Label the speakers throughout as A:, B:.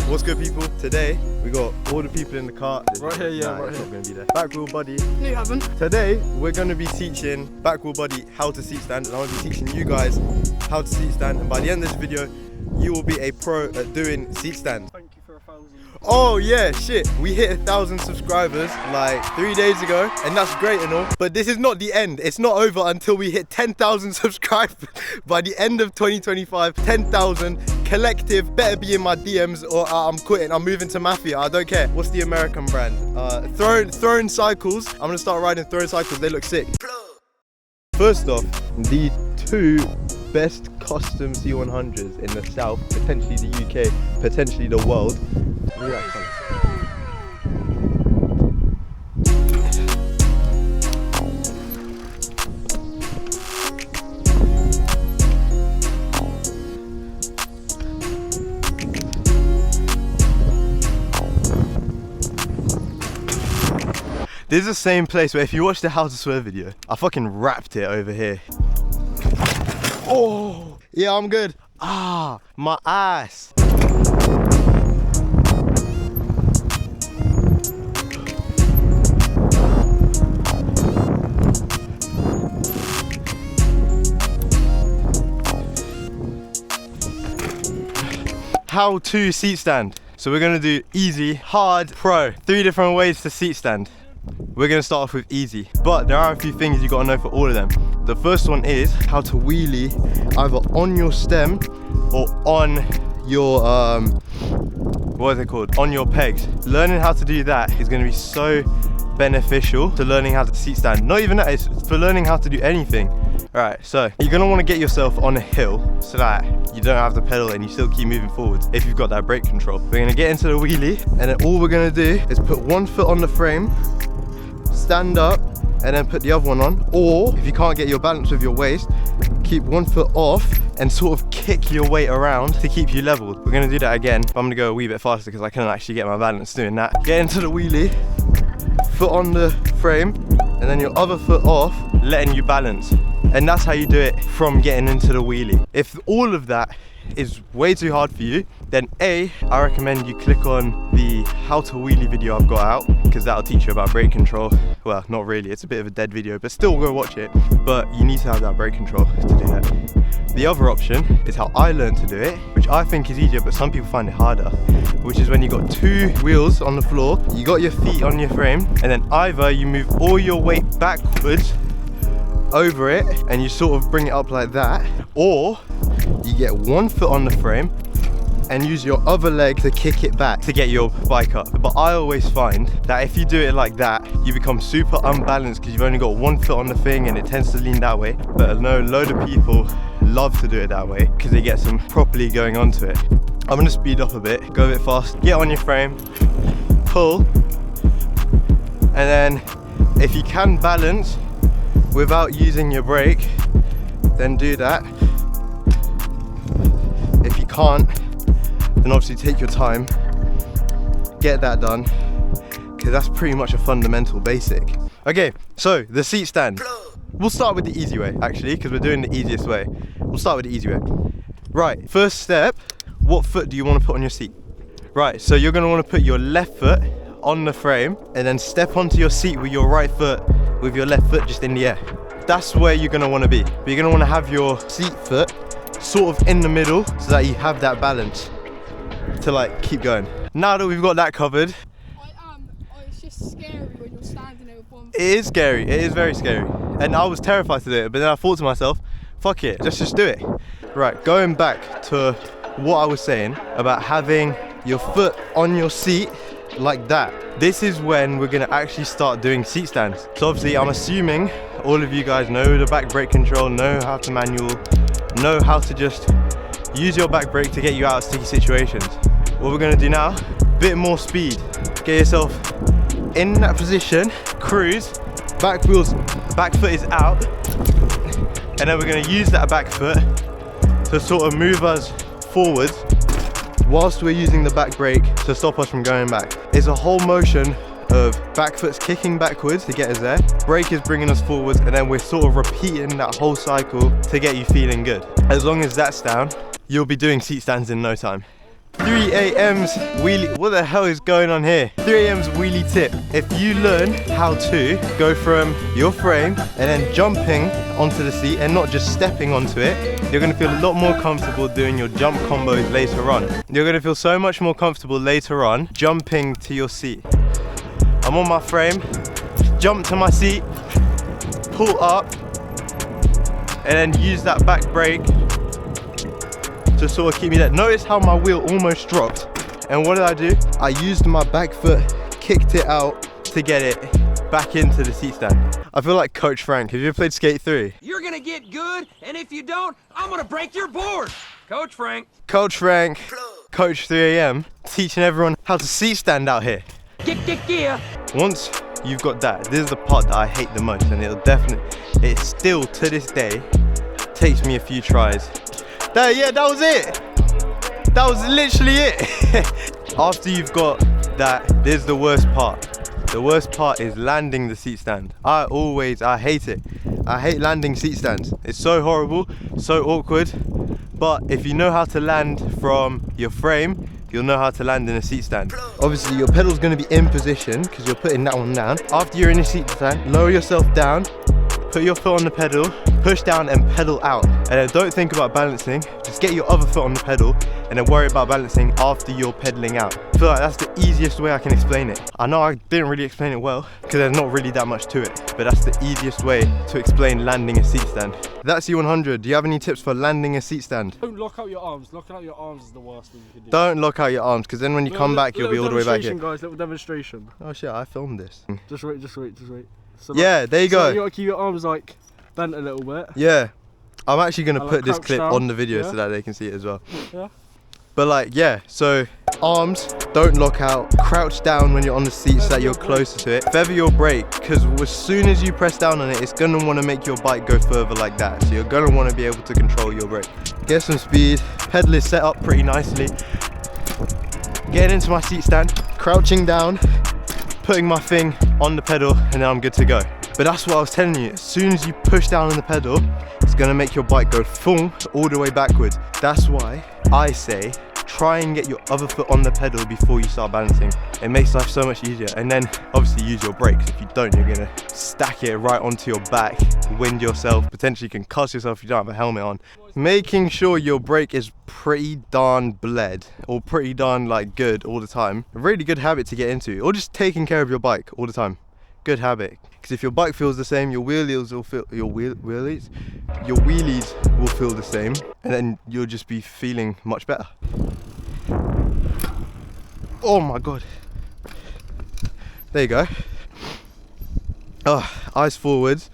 A: What's good, people? Today we got all the people in the car.
B: Right here, yeah,
A: nah,
B: right
A: it's
B: here.
A: not gonna be there. Back wheel buddy.
C: No, you haven't.
A: Today we're gonna be teaching back wheel buddy how to seat stand, and I'm gonna be teaching you guys how to seat stand. And by the end of this video, you will be a pro at doing seat stands.
B: Thank you for 1,000.
A: Oh yeah, shit. We hit 1,000 subscribers like 3 days ago, and that's great and all. But this is not the end. It's not over until we hit 10,000 subscribers by the end of 2025. 10,000 collective. Better be in my DMs or I'm quitting. I'm moving to Mafia. I don't care. What's the American brand? Throwing cycles. I'm gonna start riding throwing cycles. They look sick. First off, the two best custom C100s in the south, potentially the UK, potentially the world. Look at that colour. This is the same place where if you watch the How to Swear video, I fucking wrapped it over here. Oh, yeah, I'm good. Ah, my ass. How to seat stand. So we're gonna do easy, hard, pro. 3 different ways to seat stand. We're gonna start off with easy, but there are a few things you gotta know for all of them. The first one is how to wheelie either on your stem or on your, what is it called? On your pegs. Learning how to do that is gonna be so beneficial to learning how to seat stand. Not even that, it's for learning how to do anything. Alright, so you're gonna wanna get yourself on a hill so that you don't have to pedal and you still keep moving forwards if you've got that brake control. We're gonna get into the wheelie, and then all we're gonna do is put one foot on the frame, stand up, and then put the other one on. Or if you can't get your balance with your waist, keep one foot off and sort of kick your weight around to keep you leveled. We're gonna do that again, but I'm gonna go a wee bit faster because I couldn't actually get my balance doing that. Get into the wheelie, foot on the frame, and then your other foot off, letting you balance. And that's how you do it from getting into the wheelie. If all of that is way too hard for you, then I recommend you click on the how to wheelie video I've got out, because that'll teach you about brake control. Well, not really, it's a bit of a dead video, but still go watch it. But you need to have that brake control to do that. The other option is how I learned to do it, which I think is easier, but some people find it harder, which is when you got 2 wheels on the floor, you got your feet on your frame, and then either you move all your weight backwards over it and you sort of bring it up like that, or you get one foot on the frame and use your other leg to kick it back to get your bike up. But I always find that if you do it like that, you become super unbalanced because you've only got one foot on the thing and it tends to lean that way. But I know a load of people love to do it that way because they get some properly going onto it. I'm gonna speed up a bit, go a bit fast, get on your frame, pull, and then if you can balance without using your brake, then do that. If you can't, then obviously take your time, get that done, because that's pretty much a fundamental basic. Okay, so the seat stand. We'll start with the easy way, actually, because we're doing the easiest way. We'll start with the easy way. Right, first step, what foot do you want to put on your seat? Right, so you're going to want to put your left foot on the frame and then step onto your seat with your right foot with your left foot just in the air. That's where you're gonna wanna be. But you're gonna wanna have your seat foot sort of in the middle so that you have that balance to like keep going. Now that we've got that covered.
C: It's just scary when you're standing there with one foot.
A: It is scary, it is very scary. And I was terrified to do it, but then I thought to myself, fuck it, let's just do it. Right, going back to what I was saying about having your foot on your seat like that. This is when we're gonna actually start doing seat stands. So obviously I'm assuming all of you guys know the back brake control, know how to manual, know how to just use your back brake to get you out of sticky situations. What we're gonna do now, bit more speed. Get yourself in that position, cruise, back foot is out, and then we're gonna use that back foot to sort of move us forwards whilst we're using the back brake to stop us from going back. It's a whole motion of back foot's kicking backwards to get us there, brake is bringing us forwards, and then we're sort of repeating that whole cycle to get you feeling good. As long as that's down, you'll be doing seat stands in no time. 3 a.m.'s wheelie. What the hell is going on here? 3 a.m.'s wheelie tip. If you learn how to go from your frame and then jumping onto the seat and not just stepping onto it, you're gonna feel a lot more comfortable doing your jump combos later on. You're gonna feel so much more comfortable later on jumping to your seat. I'm on my frame, jump to my seat, pull up, and then use that back brake to sort of keep me there. Notice how my wheel almost dropped. And what did I do? I used my back foot, kicked it out to get it back into the seat stand. I feel like Coach Frank. Have you ever played Skate 3?
B: You're gonna get good, and if you don't, I'm gonna break your board. Coach Frank.
A: Coach Frank, Coach 3 a.m. teaching everyone how to seat stand out here.
B: Yeah.
A: Once you've got that, this is the part that I hate the most, and it still to this day takes me a few tries. Yeah, that was it. That was literally it. After you've got that, this is the worst part. The worst part is landing the seat stand. I hate it. I hate landing seat stands. It's so horrible, so awkward. But if you know how to land from your frame, you'll know how to land in a seat stand. Obviously your pedal's gonna be in position because you're putting that one down. After you're in a seat stand, lower yourself down, put your foot on the pedal, push down and pedal out. And then don't think about balancing, just get your other foot on the pedal and then worry about balancing after you're pedaling out. I feel like that's the easiest way I can explain it. I know I didn't really explain it well because there's not really that much to it, but that's the easiest way to explain landing a seat stand. That's E100. Do you have any tips for landing a seat stand?
D: Don't lock out your arms. Locking out your arms is the worst thing you can do.
A: Don't lock out your arms because then when you come back, you'll be all the way back here.
D: Guys, little demonstration.
A: Oh shit, I filmed this.
D: Just wait. So
A: yeah, there you go.
D: So you gotta keep your arms like bent a little bit.
A: Yeah. I'm actually gonna
D: like
A: put this clip
D: down.
A: on the video
D: Yeah.
A: so that they can see it as well.
D: Yeah.
A: But like, yeah, so arms, don't lock out, crouch down when you're on the seat so that you're closer to it. Feather your brake, because as soon as you press down on it, it's gonna wanna make your bike go further like that. So you're gonna wanna be able to control your brake. Get some speed, pedal is set up pretty nicely. Getting into my seat stand, crouching down, putting my thing on the pedal, and then I'm good to go. But that's what I was telling you, as soon as you push down on the pedal, it's gonna make your bike go full all the way backwards. That's why I say, try and get your other foot on the pedal before you start balancing. It makes life so much easier. And then obviously use your brakes. If you don't, you're gonna stack it right onto your back, wind yourself, potentially concuss yourself if you don't have a helmet on. Making sure your brake is pretty darn bled or pretty darn like good all the time. A really good habit to get into, or just taking care of your bike all the time. Good habit. Because if your bike feels the same, your wheelies will feel your wheelies will feel the same, and then you'll just be feeling much better. Oh my god. There you go. Oh, eyes forwards,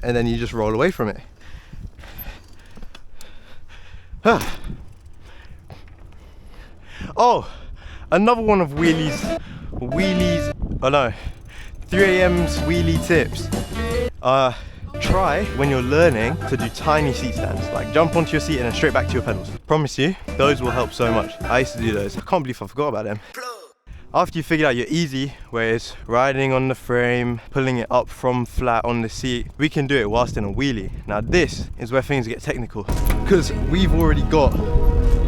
A: and then you just roll away from it. Oh, another one of Wheelie's, oh no, 3 a.m.'s wheelie tips. Try when you're learning to do tiny seat stands, like jump onto your seat and then straight back to your pedals. Promise you, those will help so much. I used to do those. I can't believe I forgot about them. After you figured out your easy, where it's riding on the frame, pulling it up from flat on the seat, we can do it whilst in a wheelie. Now this is where things get technical, because we've already got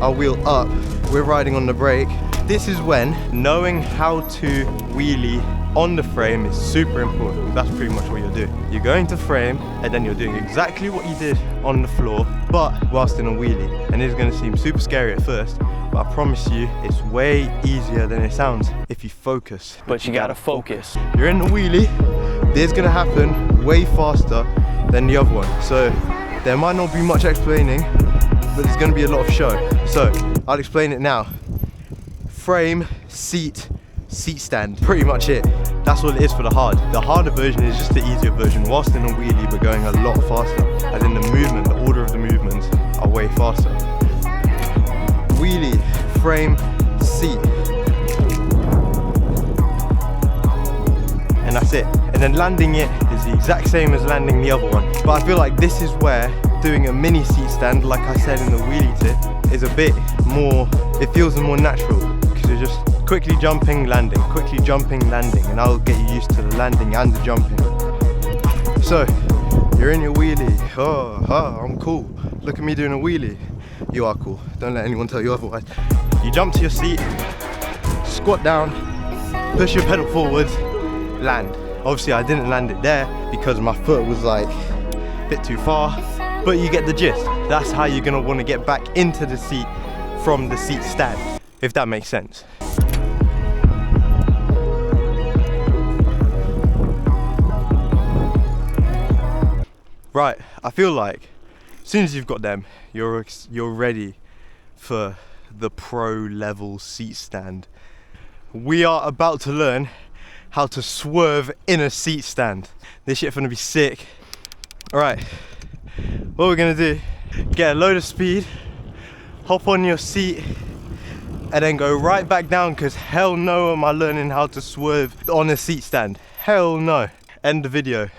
A: our wheel up, we're riding on the brake. This is when knowing how to wheelie on the frame is super important. That's pretty much what you're doing. You're going to frame and then you're doing exactly what you did on the floor, but whilst in a wheelie. And it's gonna seem super scary at first, but I promise you, it's way easier than it sounds if you focus.
B: But you gotta focus.
A: You're in the wheelie, this is gonna happen way faster than the other one. So there might not be much explaining, but there's gonna be a lot of show. So I'll explain it now. Frame, seat, seat stand, pretty much it. That's all it is for the hard. The harder version is just the easier version, whilst in a wheelie but going a lot faster. As in the movement, the order of the movements are way faster. Wheelie, frame, seat. And that's it. And then landing it is the exact same as landing the other one. But I feel like this is where doing a mini seat stand, like I said in the wheelie tip, is a bit more, it feels more natural. Because you're just quickly jumping, landing, quickly jumping, landing, and I'll get you used to the landing and the jumping. So, you're in your wheelie. Oh, I'm cool. Look at me doing a wheelie. You are cool. Don't let anyone tell you otherwise. You jump to your seat, squat down, push your pedal forwards, land. Obviously I didn't land it there because my foot was like a bit too far, but you get the gist. That's how you're gonna wanna get back into the seat from the seat stand, if that makes sense. Right, I feel like as soon as you've got them, you're ready for the pro level seat stand. We are about to learn how to swerve in a seat stand. This shit's gonna be sick. All right, what we're gonna do, get a load of speed, hop on your seat, and then go right back down, because hell no am I learning how to swerve on a seat stand. Hell no. End the video.